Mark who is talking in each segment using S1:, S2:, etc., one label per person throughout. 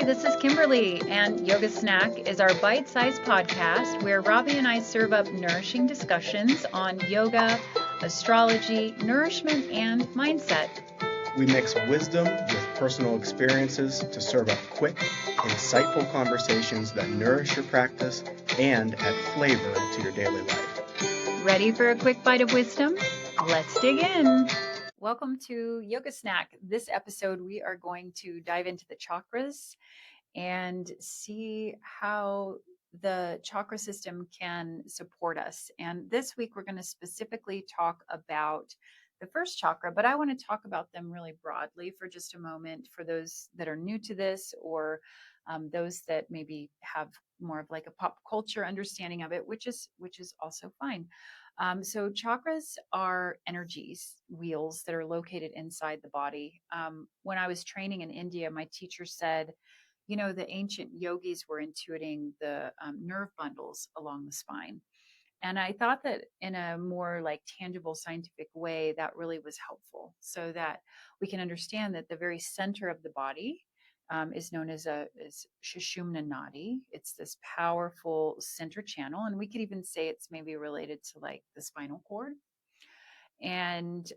S1: this is Kimberlea, and Yoga Snack is our bite-sized podcast where Robbie and I serve up nourishing discussions on yoga, astrology, nourishment, and mindset.
S2: We mix wisdom with personal experiences to serve up quick, insightful conversations that nourish your practice and add flavor to your daily life.
S1: Ready for a quick bite of wisdom? Let's dig in. Welcome to Yoga Snack. This episode, we are going to dive into the chakras and see how the chakra system can support us. And this week, we're going to specifically talk about the first chakra, but I want to talk about them really broadly for just a moment for those that are new to this or those that maybe have more of like a pop culture understanding of it, which is also fine. So chakras are energies, wheels that are located inside the body. When I was training in India, my teacher said, you know, the ancient yogis were intuiting the nerve bundles along the spine. And I thought that in a more like tangible scientific way, that really was helpful so that we can understand that the very center of the body is known as Sushumna Nadi. It's this powerful center channel. And we could even say it's maybe related to like the spinal cord. And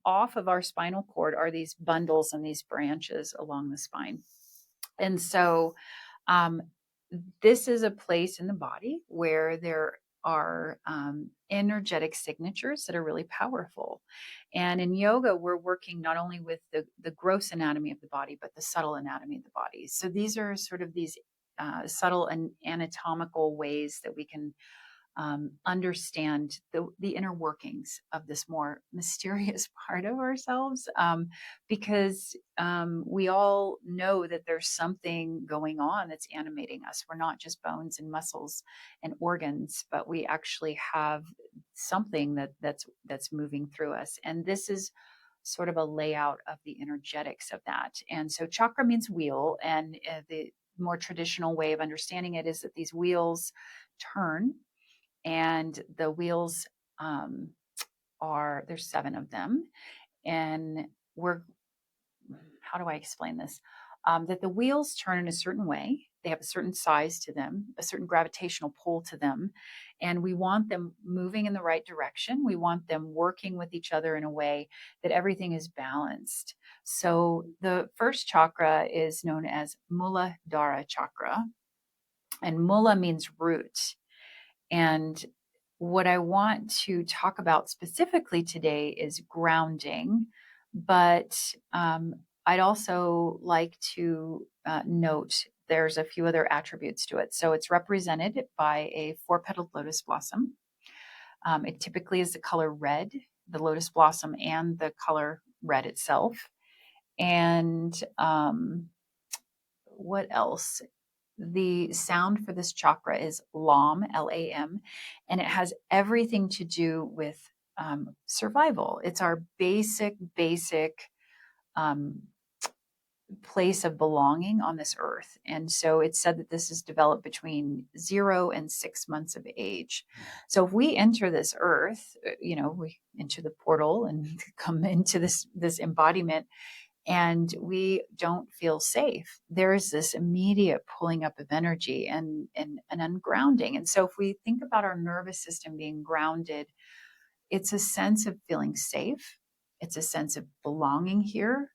S1: off of our spinal cord are these bundles and these branches along the spine. And so this is a place in the body where there are energetic signatures that are really powerful. And in yoga, we're working not only with the gross anatomy of the body, but the subtle anatomy of the body. So these are sort of these subtle and anatomical ways that we can understand the inner workings of this more mysterious part of ourselves, because we all know that there's something going on that's animating us. We're not just bones and muscles and organs, but we actually have something that's moving through us. And this is sort of a layout of the energetics of that. And so chakra means wheel, and the more traditional way of understanding it is that these wheels turn. And the wheels there's 7 of them. And how do I explain this? That the wheels turn in a certain way. They have a certain size to them, a certain gravitational pull to them. And we want them moving in the right direction. We want them working with each other in a way that everything is balanced. So the first chakra is known as Muladhara Chakra. And Mula means root. And what I want to talk about specifically today is grounding, but I'd also like to note there's a few other attributes to it. So it's represented by a 4-petaled lotus blossom. It typically is the color red, the lotus blossom and the color red itself. And what else? The sound for this chakra is Lam, Lam, and it has everything to do with survival. It's our basic place of belonging on this earth. And so it's said that this is developed between 0 and 6 months of age. So if we enter this earth, we enter the portal and come into this embodiment, and we don't feel safe, there is this immediate pulling up of energy and an ungrounding. And so if we think about our nervous system being grounded, it's a sense of feeling safe. It's a sense of belonging here.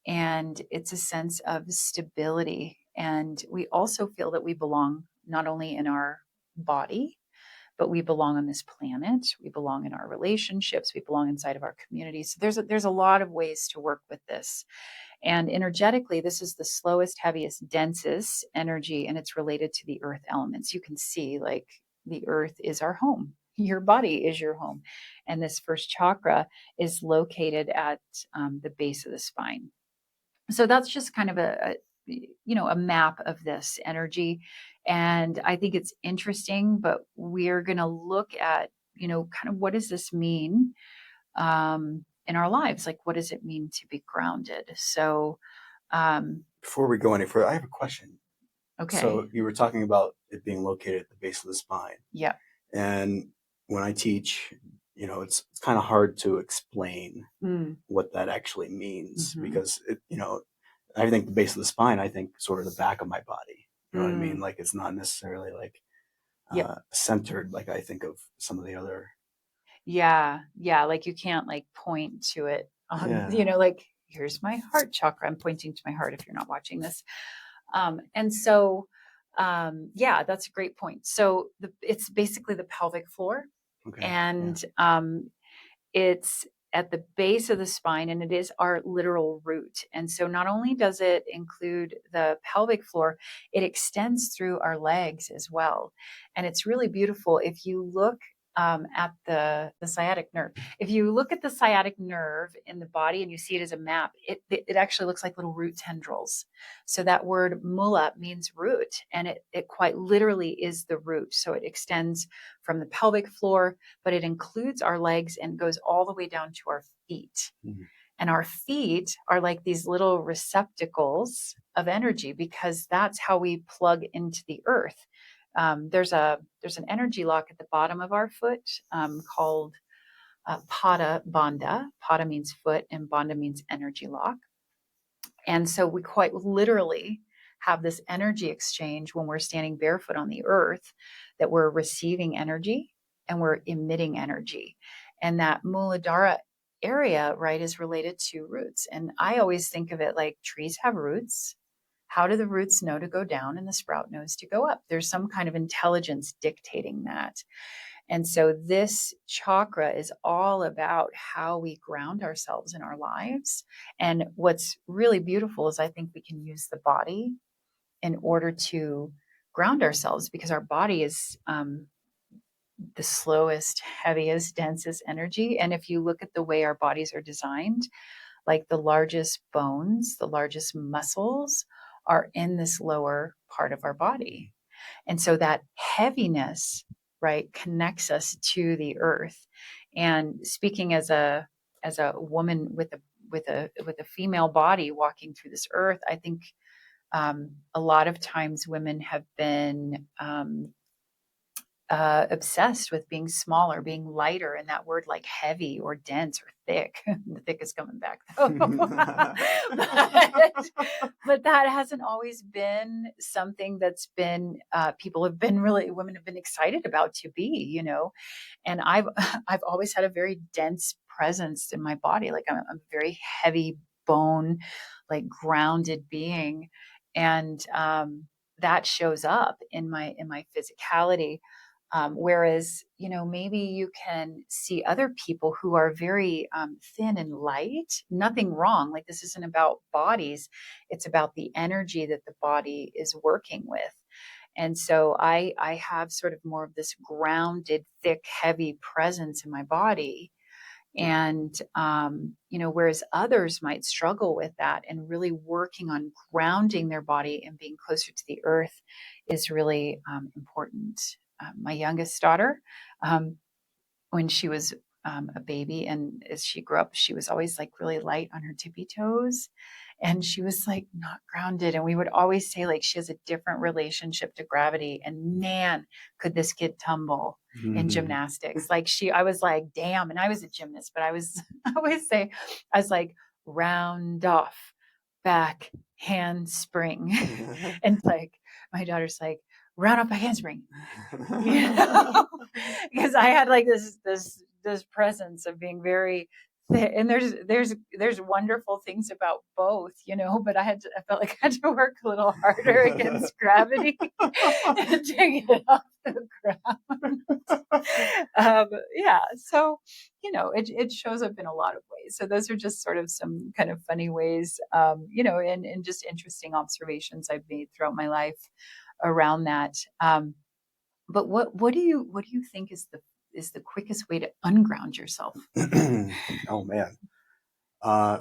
S1: And it's a sense of stability. And we also feel that we belong not only in our body, but we belong on this planet. We belong in our relationships. We belong inside of our community. So there's a lot of ways to work with this. And energetically, this is the slowest, heaviest, densest energy, and it's related to the earth elements. You can see like the earth is our home. Your body is your home. And this first chakra is located at the base of the spine. So that's just kind of a map of this energy. And I think it's interesting, but we're going to look at, kind of what does this mean in our lives? Like, what does it mean to be grounded? So
S2: before we go any further, I have a question.
S1: Okay.
S2: So you were talking about it being located at the base of the spine.
S1: Yeah.
S2: And when I teach, it's kind of hard to explain what that actually means, because I think the base of the spine, I think sort of the back of my body. You know what I mean? Like it's not necessarily like centered like I think of some of the other.
S1: Yeah. Yeah. Like you can't like point to it on, like here's my heart chakra. I'm pointing to my heart if you're not watching this. And so, yeah, that's a great point. So it's basically the pelvic floor,
S2: Okay.
S1: and it's at the base of the spine, and it is our literal root. And so not only does it include the pelvic floor, it extends through our legs as well. And it's really beautiful. If you look at the sciatic nerve, if you look at the sciatic nerve in the body and you see it as a map, it actually looks like little root tendrils. So that word mula means root, and it quite literally is the root. So it extends from the pelvic floor, but it includes our legs and goes all the way down to our feet. Mm-hmm. And our feet are like these little receptacles of energy, because that's how we plug into the earth. There's an energy lock at the bottom of our foot called Pada Bandha. Pada means foot and Bandha means energy lock. And so we quite literally have this energy exchange when we're standing barefoot on the earth, that we're receiving energy and we're emitting energy. And that Muladhara area, right, is related to roots. And I always think of it like trees have roots. How do the roots know to go down and the sprout knows to go up? There's some kind of intelligence dictating that. And so this chakra is all about how we ground ourselves in our lives. And what's really beautiful is I think we can use the body in order to ground ourselves, because our body is the slowest, heaviest, densest energy. And if you look at the way our bodies are designed, like the largest bones, the largest muscles are in this lower part of our body. And so that heaviness, right, connects us to the earth. And speaking as a woman with a female body walking through this earth, I think a lot of times women have been obsessed with being smaller, being lighter, and that word like heavy or dense or thick. The thick is coming back though. but that hasn't always been something that's been women have been excited about to be, And I've always had a very dense presence in my body. Like I'm a very heavy bone, like grounded being, and that shows up in my physicality. Whereas, maybe you can see other people who are very thin and light, nothing wrong. Like this isn't about bodies. It's about the energy that the body is working with. And so I have sort of more of this grounded, thick, heavy presence in my body. And, whereas others might struggle with that, and really working on grounding their body and being closer to the earth is really important. My youngest daughter, when she was a baby, and as she grew up, she was always like really light on her tippy toes, and she was like not grounded. And we would always say like she has a different relationship to gravity, and man, could this kid tumble in gymnastics. Like I was like, damn. And I was a gymnast, but I always say, I was like, round off, back, handspring. And like, my daughter's like, round off, back, handspring. Because I had like this presence of being very fit. And there's wonderful things about both, but I felt like I had to work a little harder against gravity to get off the ground. So it shows up in a lot of ways. So those are just sort of some kind of funny ways, and just interesting observations I've made throughout my life around that. But what do you think is the quickest way to unground yourself?
S2: Oh man.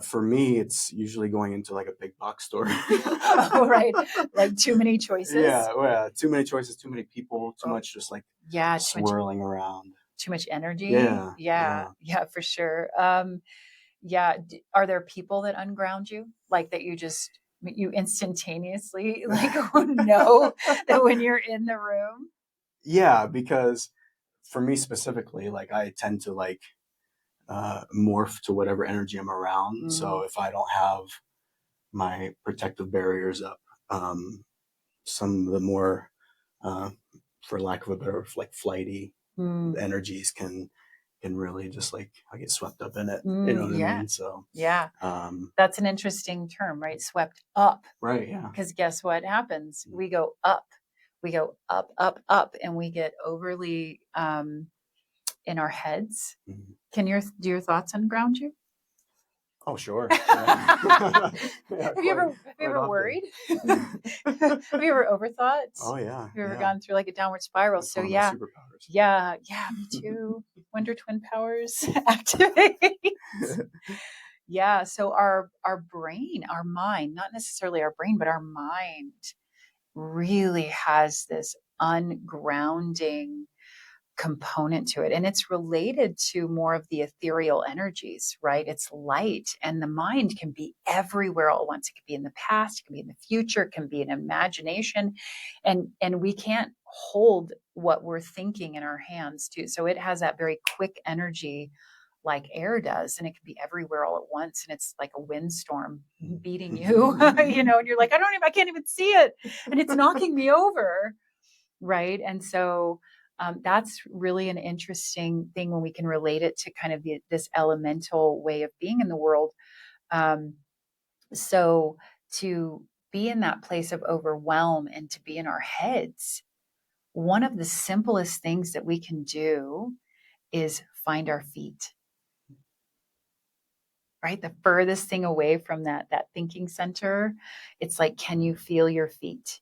S2: For me, it's usually going into like a big box store.
S1: Oh, right. Like too many choices.
S2: Yeah. Too many choices, too many people, too much just like swirling around.
S1: Too much energy.
S2: Yeah,
S1: for sure. Are there people that unground you, like that you instantaneously like know that when you're in the room?
S2: Yeah, because for me specifically, like I tend to morph to whatever energy I'm around. So if I don't have my protective barriers up. Some of the more, for lack of a better, like flighty energies can really just like, I get swept up in it. You know what I mean? So
S1: yeah, that's an interesting term, right? Swept up.
S2: Right. Yeah.
S1: Because guess what happens? We go up, up, and we get overly in our heads. Do your thoughts unground you?
S2: Oh, sure.
S1: Yeah. Have you ever worried? Have you ever overthought?
S2: Oh, yeah.
S1: Have you ever gone through like a downward spiral?
S2: That's
S1: so
S2: one of
S1: yeah,
S2: my superpowers.
S1: yeah, me too. Wonder Twin powers activate. Yeah. So our brain, our mind, not necessarily our brain, but our mind really has this ungrounding component to it. And it's related to more of the ethereal energies, right? It's light, and the mind can be everywhere all at once. It can be in the past, it can be in the future, it can be in imagination. And we can't hold what we're thinking in our hands too. So it has that very quick energy like air does, and it can be everywhere all at once. And it's like a windstorm beating you, you know, and you're like, I can't even see it. And it's knocking me over. Right. And so that's really an interesting thing when we can relate it to kind of this elemental way of being in the world. So to be in that place of overwhelm and to be in our heads, one of the simplest things that we can do is find our feet. Right? The furthest thing away from that thinking center, it's like, can you feel your feet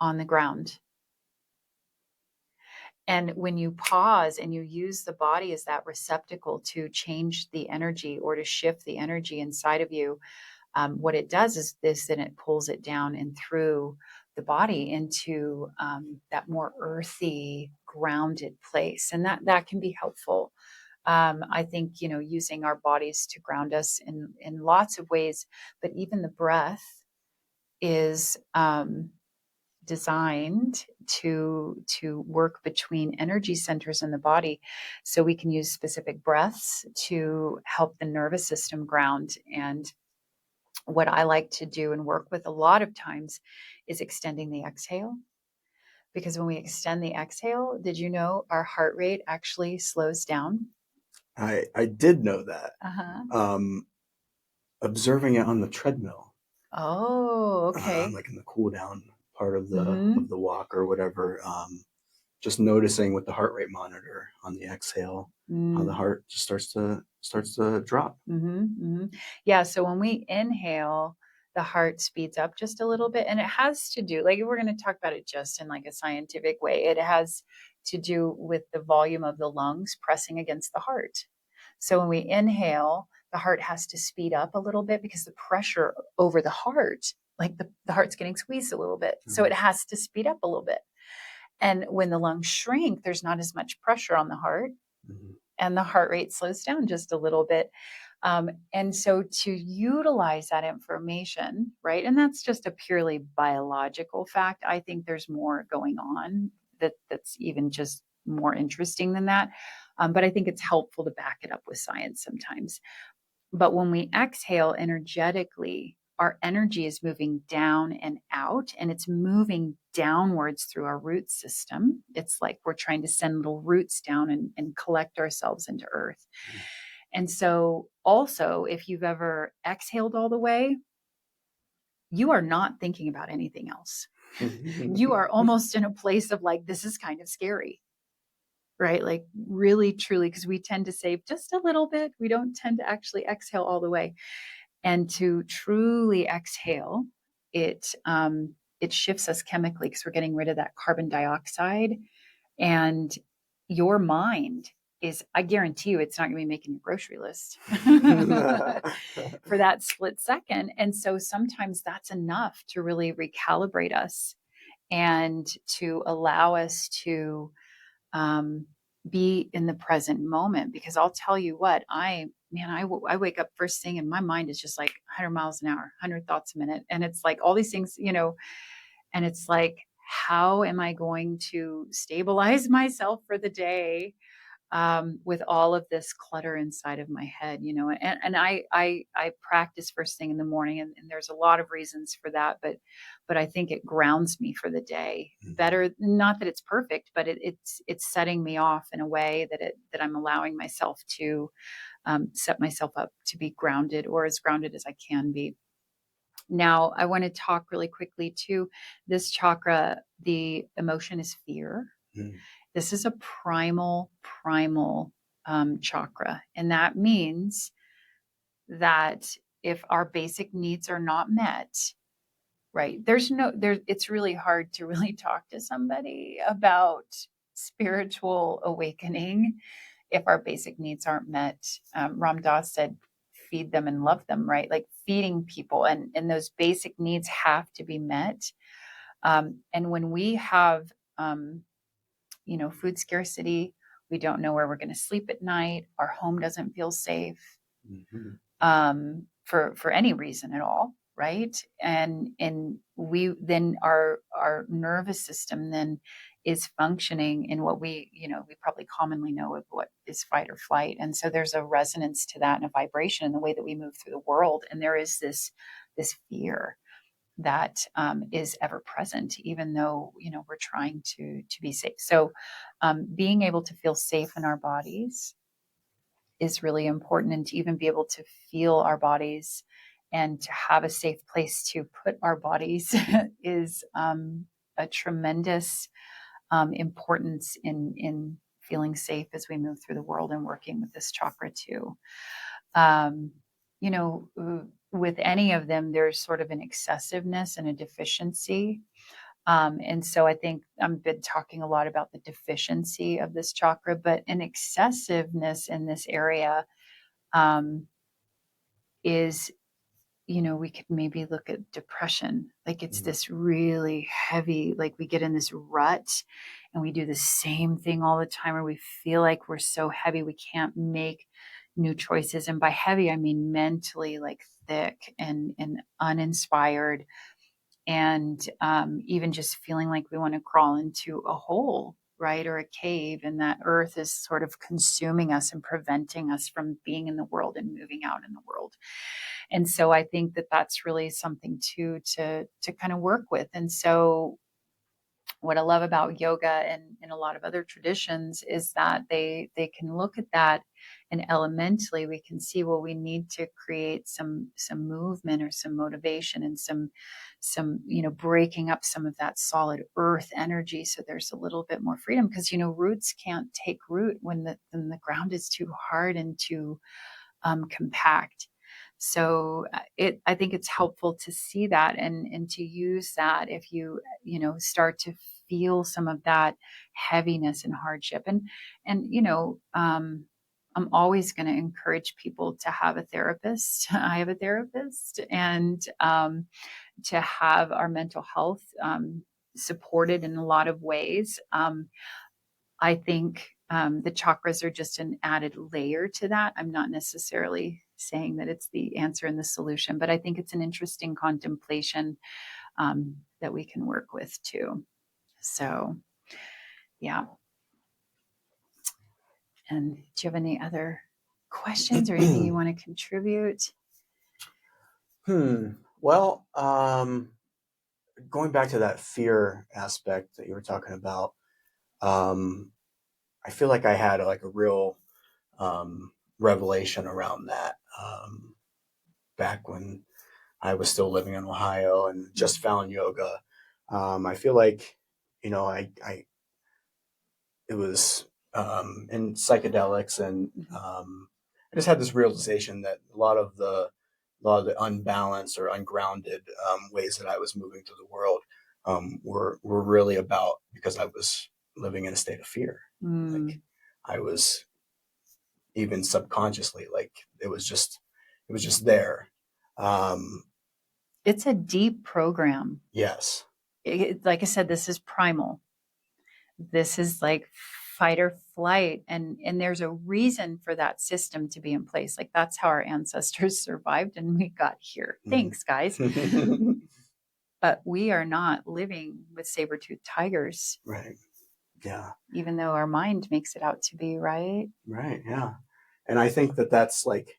S1: on the ground? And when you pause and you use the body as that receptacle to change the energy or to shift the energy inside of you, what it does is this, then it pulls it down and through the body into that more earthy, grounded place. And that can be helpful. I think, using our bodies to ground us in lots of ways, but even the breath is designed to work between energy centers in the body. So we can use specific breaths to help the nervous system ground. And what I like to do and work with a lot of times is extending the exhale. Because when we extend the exhale, did you know our heart rate actually slows down?
S2: I did know that. Observing it on the treadmill.
S1: Oh, okay.
S2: Like in the cool down part of the walk or whatever. Just noticing with the heart rate monitor on the exhale, how the heart just starts to drop.
S1: Yeah. So when we inhale, the heart speeds up just a little bit, and it has to do, like, we're going to talk about it just in like a scientific way. It has to do with the volume of the lungs pressing against the heart. So when we inhale, the heart has to speed up a little bit because the pressure over the heart, like the heart's getting squeezed a little bit. So it has to speed up a little bit. And when the lungs shrink, there's not as much pressure on the heart, and the heart rate slows down just a little bit. And so to utilize that information, right? And that's just a purely biological fact. I think there's more going on that's even just more interesting than that. But I think it's helpful to back it up with science sometimes. But when we exhale energetically, our energy is moving down and out, and it's moving downwards through our root system. It's like we're trying to send little roots down and collect ourselves into earth. And so also, if you've ever exhaled all the way, you are not thinking about anything else. You are almost in a place of like, this is kind of scary, right? Like really, truly, because we tend to save just a little bit. We don't tend to actually exhale all the way. And to truly exhale, it shifts us chemically because we're getting rid of that carbon dioxide. And your mind is, I guarantee you, it's not going to be making your grocery list for that split second. And so sometimes that's enough to really recalibrate us and to allow us to be in the present moment. Because I'll tell you what, I wake up first thing and my mind is just like 100 miles an hour, 100 thoughts a minute. And it's like all these things, and it's like, how am I going to stabilize myself for the day? with all of this clutter inside of my head, and I practice first thing in the morning, and there's a lot of reasons for that, but I think it grounds me for the day better. Not that it's perfect, but it's setting me off in a way that I'm allowing myself to set myself up to be grounded, or as grounded as I can be. Now, I want to talk really quickly too. This chakra, the emotion is fear. This is a primal chakra. And that means that if our basic needs are not met, right, it's really hard to really talk to somebody about spiritual awakening if our basic needs aren't met. Ram Dass said, feed them and love them, right? Like feeding people, and those basic needs have to be met. And when we have, food scarcity, we don't know where we're going to sleep at night, our home doesn't feel safe, for any reason at all, right? And we then our nervous system then is functioning in what we probably commonly know of what is fight or flight. And so there's a resonance to that and a vibration in the way that we move through the world. And there is this fear that is ever present, even though we're trying to be safe. So being able to feel safe in our bodies is really important, and to even be able to feel our bodies and to have a safe place to put our bodies is a tremendous importance in feeling safe as we move through the world and working with this chakra too. With any of them, there's sort of an excessiveness and a deficiency. And so I think I've been talking a lot about the deficiency of this chakra, but an excessiveness in this area is, we could maybe look at depression. Like it's this really heavy, like we get in this rut and we do the same thing all the time, or we feel like we're so heavy, we can't make new choices. And by heavy, I mean mentally like thick and uninspired. And even just feeling like we want to crawl into a hole, right, or a cave, and that earth is sort of consuming us and preventing us from being in the world and moving out in the world. And so I think that that's really something to kind of work with. And so what I love about yoga and a lot of other traditions is that they can look at that, and elementally we can see, well, we need to create some movement or some motivation and some breaking up some of that solid earth energy, so there's a little bit more freedom, because roots can't take root when the ground is too hard and too compact. So I think it's helpful to see that and to use that if you start to feel some of that heaviness and hardship. And I'm always going to encourage people to have a therapist. I have a therapist, and to have our mental health supported in a lot of ways. I think the chakras are just an added layer to that. I'm not necessarily saying that it's the answer and the solution, but I think it's an interesting contemplation that we can work with too. So, yeah. And do you have any other questions or anything you want to contribute?
S2: Well, going back to that fear aspect that you were talking about, I feel like I had a real revelation around that back when I was still living in Ohio and just found yoga. I feel like, it was in psychedelics, and I just had this realization that a lot of the unbalanced or ungrounded ways that I was moving through the world were really about because I was living in a state of fear. Like I was, even subconsciously, like it was just there.
S1: It's a deep program.
S2: Yes.
S1: Like I said, this is primal. This is like fight or flight. And there's a reason for that system to be in place. Like that's how our ancestors survived and we got here. Thanks, guys. But we are not living with saber-toothed tigers.
S2: Right. Yeah.
S1: Even though our mind makes it out to be, right?
S2: Right. Yeah. And I think that that's like,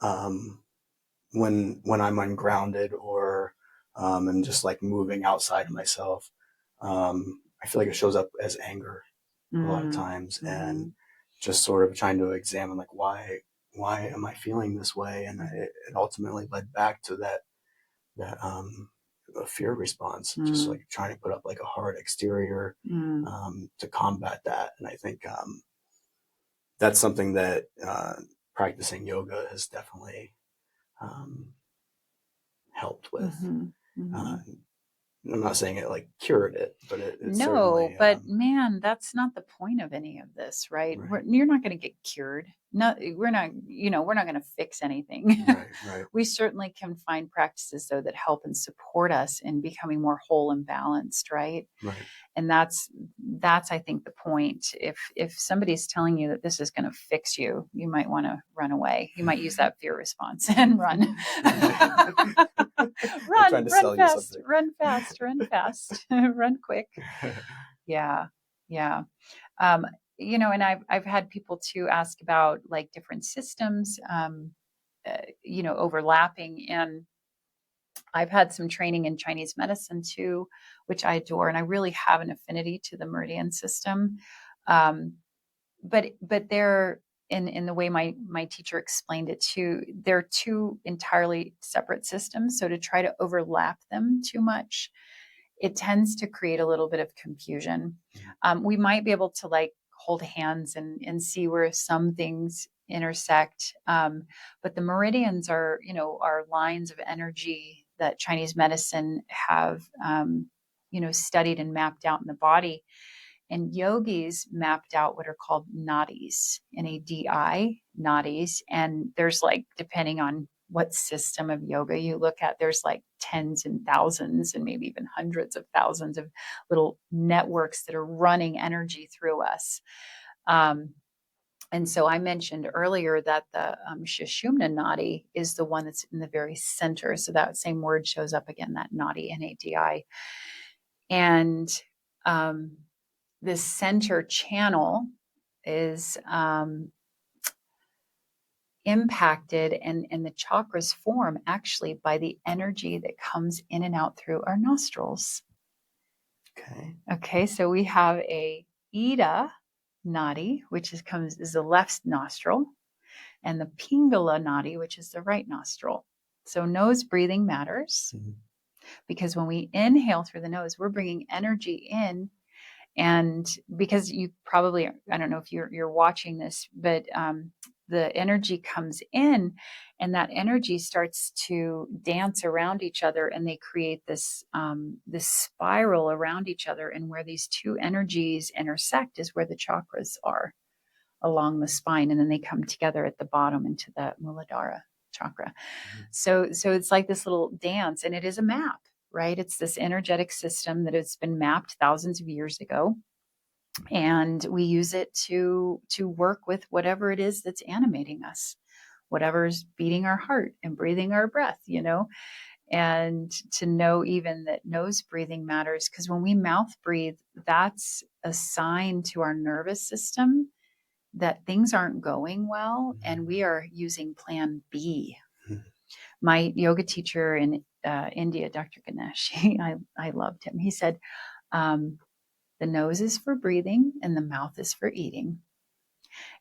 S2: when I'm ungrounded or, I'm just like moving outside of myself, I feel like it shows up as anger a lot of times, and just sort of trying to examine like why am I feeling this way, and it ultimately led back to that a fear response, just like trying to put up like a hard exterior to combat that. And I think that's something that practicing yoga has definitely helped with. I'm not saying it like cured it, but it
S1: No,
S2: certainly
S1: but man, that's not the point of any of this, right?
S2: right.
S1: You're not going to get cured. No, we're not, we're not going to fix anything.
S2: Right.
S1: We certainly can find practices though that help and support us in becoming more whole and balanced, right?
S2: Right.
S1: And that's I think the point. If somebody's telling you that this is going to fix you, you might want to run away. You might use that fear response and run. Run fast, run fast, run fast, run quick. Yeah. And I've had people too ask about like different systems, overlapping, and I've had some training in Chinese medicine too, which I adore, and I really have an affinity to the Meridian system. But they're in the way my teacher explained it too, they're two entirely separate systems. So to try to overlap them too much, it tends to create a little bit of confusion. We might be able to like hold hands and see where some things intersect. But the meridians are lines of energy that Chinese medicine have, studied and mapped out in the body. And yogis mapped out what are called nadis, N-A-D-I, nadis. And there's like, depending on what system of yoga you look at, there's like tens and thousands and maybe even hundreds of thousands of little networks that are running energy through us. And so I mentioned earlier that the Sushumna nadi is the one that's in the very center. So that same word shows up again, that nadi, N-A-D-I. And this center channel is impacted, and the chakras form actually by the energy that comes in and out through our nostrils. Okay, so we have a Ida nadi, which is the left nostril, and the Pingala nadi, which is the right nostril. So nose breathing matters because when we inhale through the nose, we're bringing energy in. And because you probably, I don't know if you're watching this, but the energy comes in, and that energy starts to dance around each other, and they create this spiral around each other. And where these two energies intersect is where the chakras are along the spine, and then they come together at the bottom into the Muladhara Chakra. So it's like this little dance, and it is a map. Right? It's this energetic system that has been mapped thousands of years ago. And we use it to work with whatever it is that's animating us, whatever's beating our heart and breathing our breath, and to know even that nose breathing matters, because when we mouth breathe, that's a sign to our nervous system that things aren't going well, and we are using plan B. My yoga teacher in India, Dr. Ganesh, I loved him. He said, the nose is for breathing and the mouth is for eating.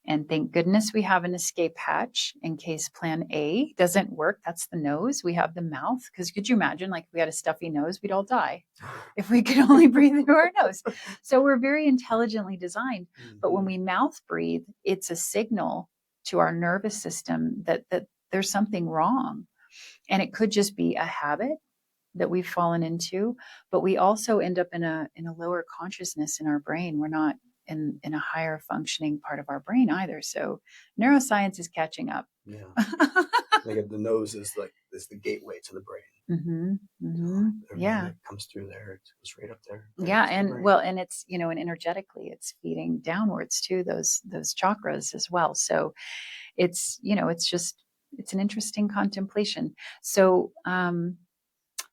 S1: And thank goodness we have an escape hatch in case plan A doesn't work. That's the nose. We have the mouth. Because could you imagine, like, if we had a stuffy nose, we'd all die if we could only breathe through our nose. So we're very intelligently designed. But when we mouth breathe, it's a signal to our nervous system that there's something wrong. And it could just be a habit that we've fallen into, but we also end up in a lower consciousness in our brain. We're not in a higher functioning part of our brain either. So neuroscience is catching up.
S2: Yeah. Like the nose is the gateway to the brain.
S1: Yeah.
S2: That comes through there. It goes right up there.
S1: Right, yeah. And it's, and energetically it's feeding downwards to those chakras as well. So it's, it's an interesting contemplation. So,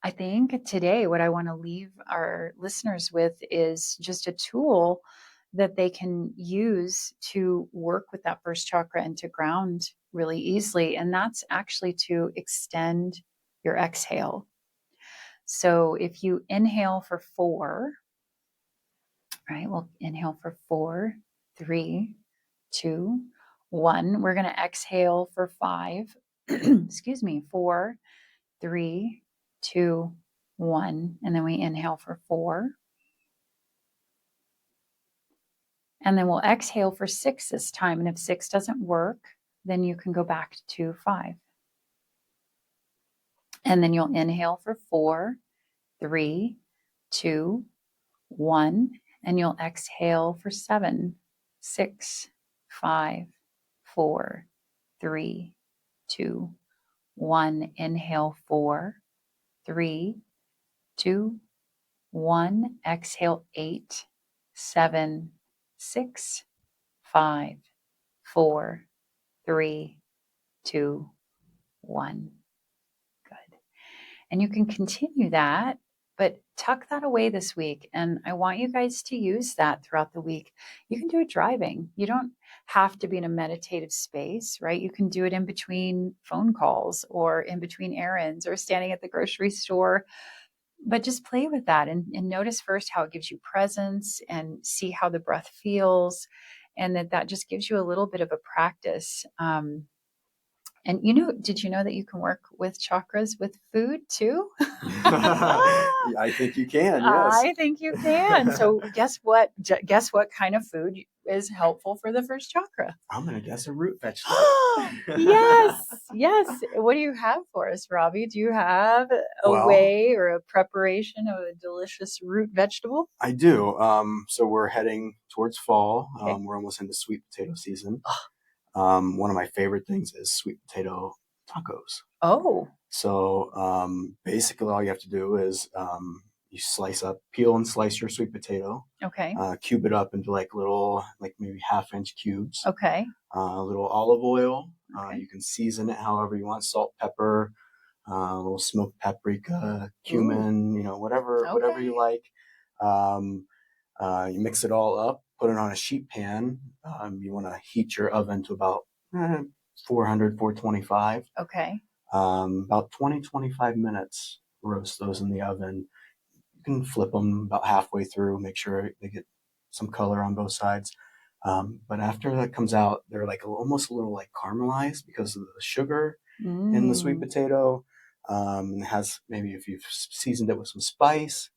S1: I think today what I want to leave our listeners with is just a tool that they can use to work with that first chakra and to ground really easily. And that's actually to extend your exhale. So if you inhale for 4, right, we'll inhale for 4, 3, 2, 1. We're going to exhale for 5. Excuse me, 4, 3, 2, 1. And then we inhale for 4. And then we'll exhale for 6 this time. And if 6 doesn't work, then you can go back to 5. And then you'll inhale for 4, 3, 2, 1. And you'll exhale for 7, 6, 5, 4, 3, 2, 1. Inhale 4, 3, 2, 1. Exhale 8, 7, 6, 5, 4, 3, 2, 1. Good. And you can continue that, but tuck that away this week. And I want you guys to use that throughout the week. You can do it driving. You don't have to be in a meditative space, right? You can do it in between phone calls or in between errands or standing at the grocery store. But just play with that and notice first how it gives you presence and see how the breath feels. And that just gives you a little bit of a practice. And did you know that you can work with chakras with food too?
S2: I think you can, yes.
S1: I think you can. So guess what? Guess what kind of food is helpful for the first chakra?
S2: I'm going to guess a root vegetable.
S1: Yes. What do you have for us, Robbie? Do you have a way or a preparation of a delicious root vegetable?
S2: I do. So we're heading towards fall. Okay. We're almost into sweet potato season. One of my favorite things is sweet potato tacos.
S1: Oh.
S2: So basically all you have to do is you peel and slice your sweet potato.
S1: Okay.
S2: Cube it up into little, maybe 1/2-inch cubes.
S1: Okay.
S2: A little olive oil.
S1: Okay.
S2: You can season it however you want. Salt, pepper, a little smoked paprika, cumin, whatever you like. You mix it all up, put it on a sheet pan. You want to heat your oven to about 400, 425.
S1: Okay.
S2: About 20, 25 minutes, roast those in the oven. You can flip them about halfway through, make sure they get some color on both sides. But after that comes out, they're almost a little caramelized because of the sugar in the sweet potato. It has maybe if you've seasoned it with some spice.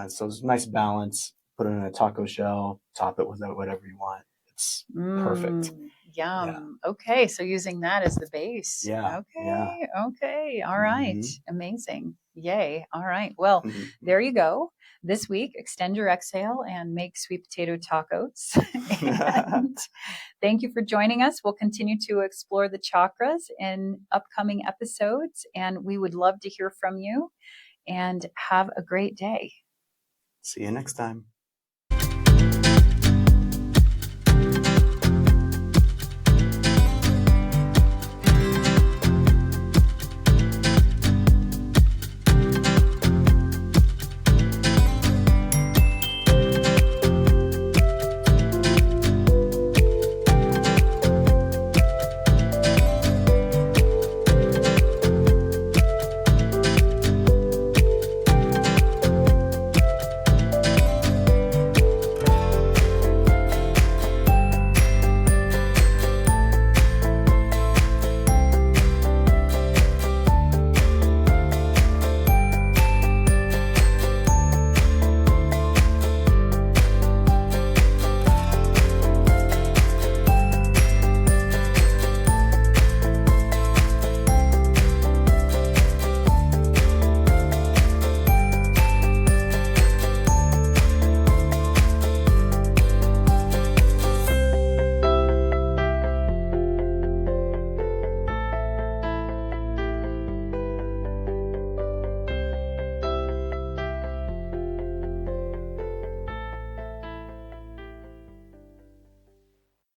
S2: So it's a nice balance. Put it in a taco shell, top it with whatever you want. It's perfect.
S1: Yum. Yeah. Okay. So using that as the base.
S2: Yeah.
S1: Okay.
S2: Yeah.
S1: Okay. All right. Mm-hmm. Amazing. Yay. All right. Well, there you go. This week, extend your exhale and make sweet potato tacos. And thank you for joining us. We'll continue to explore the chakras in upcoming episodes, and we would love to hear from you. And have a great day.
S2: See you next time.